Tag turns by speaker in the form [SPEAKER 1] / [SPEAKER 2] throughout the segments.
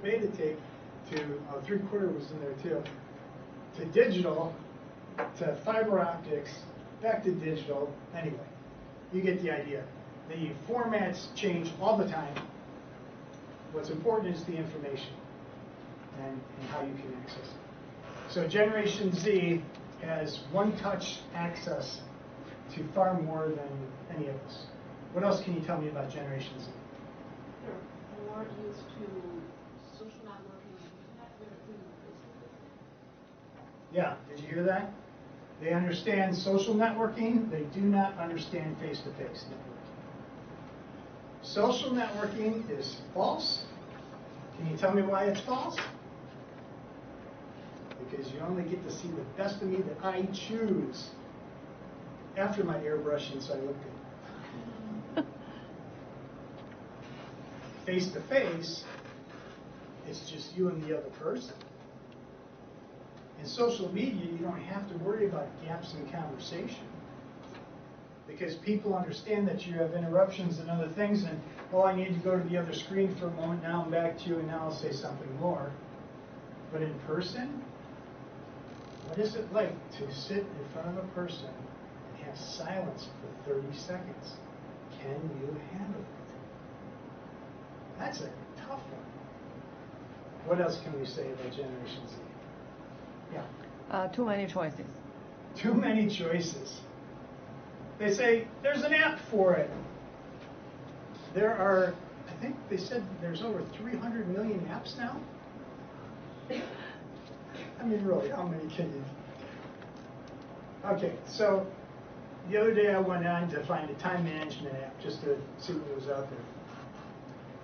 [SPEAKER 1] beta tape to, oh, 3/4 was in there too, to digital, to fiber optics, back to digital. Anyway, you get the idea. The formats change all the time. What's important is the information and how you can access it. So Generation Z has one-touch access to far more than any of us. What else can you tell me about Generation Z?
[SPEAKER 2] They're more used to social networking and internet. They're doing Facebook.
[SPEAKER 1] Yeah, did you hear that? They understand social networking. They do not understand face-to-face networking. Social networking is false. Can you tell me why it's false? Because you only get to see the best of me that I choose after my airbrushing, so I look good. Face-to-face, it's just you and the other person. In social media, you don't have to worry about gaps in conversation because people understand that you have interruptions and other things, and, oh, I need to go to the other screen for a moment, now I'm back to you, and now I'll say something more. But in person, what is it like to sit in front of a person and have silence for 30 seconds? Can you handle it? That's a tough one. What else can we say about Generation Z? Yeah.
[SPEAKER 3] Too many choices.
[SPEAKER 1] Too many choices. They say there's an app for it. There are, I think they said there's over 300 million apps now. I mean, really, how many can you? Okay, so the other day I went on to find a time management app just to see what was out there.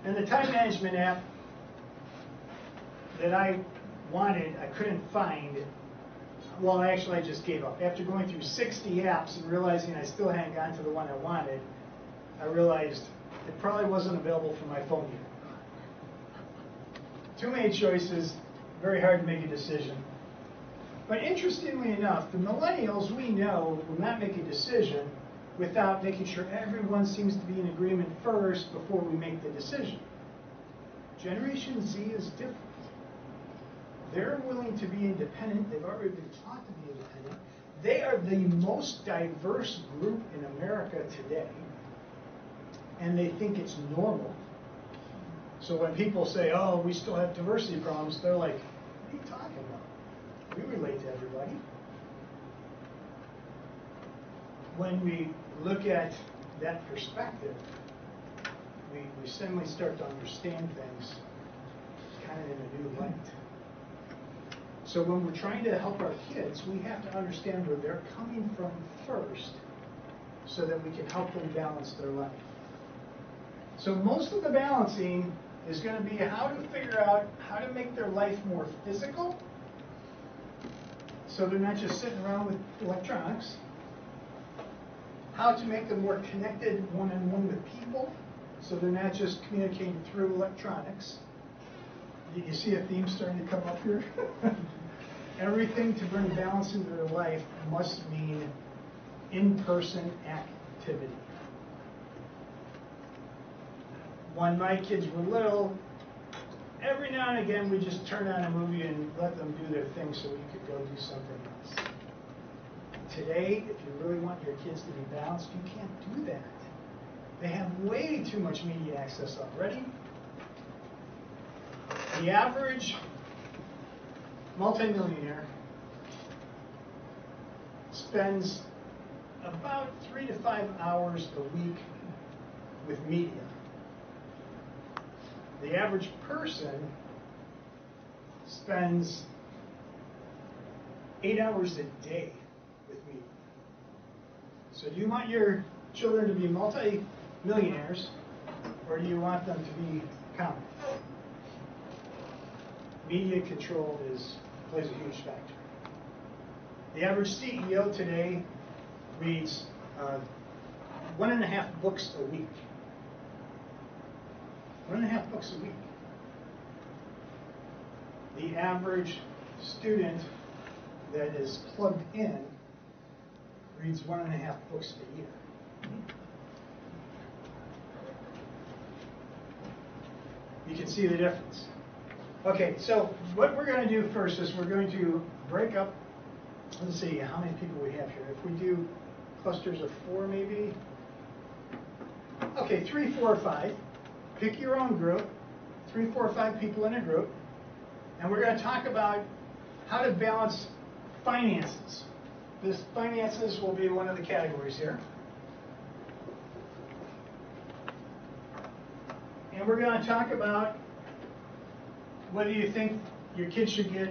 [SPEAKER 1] And the time management app that I wanted, I couldn't find. Well, actually, I just gave up. After going through 60 apps and realizing I still hadn't gotten to the one I wanted, I realized it probably wasn't available for my phone yet. Too many choices, very hard to make a decision. But interestingly enough, the millennials we know will not make a decision without making sure everyone seems to be in agreement first before we make the decision. Generation Z is different. They're willing to be independent. They've already been taught to be independent. They are the most diverse group in America today, and they think it's normal. So when people say, oh, we still have diversity problems, they're like, what are you talking about? We relate to everybody. When we look at that perspective, we suddenly start to understand things kind of in a new light. So when we're trying to help our kids, we have to understand where they're coming from first so that we can help them balance their life. So most of the balancing is going to be how to figure out how to make their life more physical so they're not just sitting around with electronics, how to make them more connected one-on-one with people so they're not just communicating through electronics. You see a theme starting to come up here? Everything to bring balance into their life must mean in-person activity. When my kids were little, every now and again we just turn on a movie and let them do their thing so we could go do something else. Today, if you really want your kids to be balanced, you can't do that. They have way too much media access already. The average multimillionaire spends about 3 to 5 hours a week with media. The average person spends 8 hours a day with media. So do you want your children to be multi-millionaires, or do you want them to be common? Media control plays a huge factor. The average CEO today reads 1.5 books a week. 1.5 books a week. The average student that is plugged in reads 1.5 books a year. You can see the difference. Okay, so what we're going to do first is we're going to break up, let's see how many people we have here. If we do clusters of 4 maybe. Okay, 3, 4, 5. Pick your own group, 3, 4, 5 people in a group. And we're going to talk about how to balance finances. This finances will be one of the categories here. And we're going to talk about whether you think your kids should get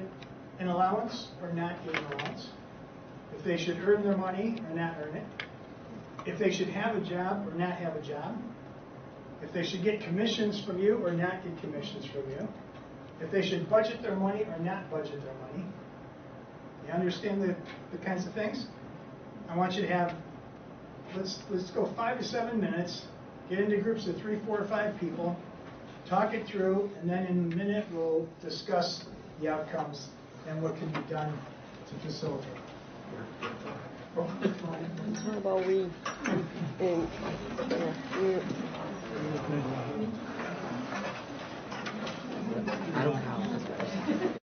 [SPEAKER 1] an allowance or not get an allowance, if they should earn their money or not earn it, if they should have a job or not have a job, if they should get commissions from you or not get commissions from you, if they should budget their money or not budget their money. You understand the kinds of things? I want you to have, let's go 5 to 7 minutes, get into groups of 3, 4, 5 people, talk it through, and then in a minute we'll discuss the outcomes and what can be done to facilitate.
[SPEAKER 3] How about we